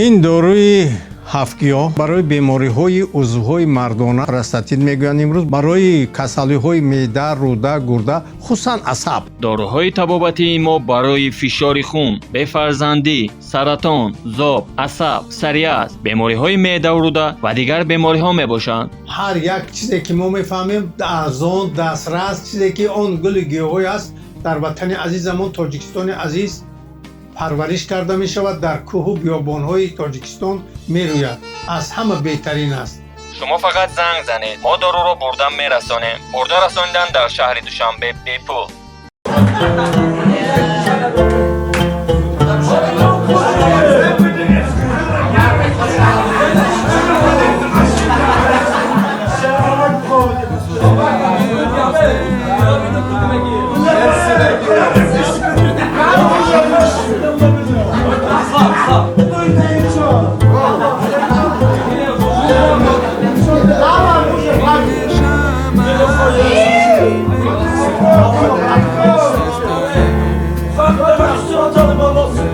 ин доруи ҳафтгиёҳ барои бемориҳои узвҳои мардона простатит мегӯянд имрӯз барои касалиҳои меъда, рӯда, гурда, хусусан асаб. доруҳои табобатии мо барои фишори хун, бефарзандӣ, саратон, зоб, асаб, псориаз, бемориҳои меъдаву рӯда ва дигар бемориҳо мебошанд. ҳар як чизе ки мо мефаҳмем арзон дастрас чизе ки он гули гиёҳӣ аст дар ватани азизамон тоҷикистони азиз парвариш карда мешавад, дар кӯҳу биёбонҳои тоҷикистон мерӯяд. Аз ҳама беҳтарин аст. шумо фақат занг занед, мо доруро бурда мерасонем. бурда расонидан дар шаҳри душанбе бепул. Canım olsun.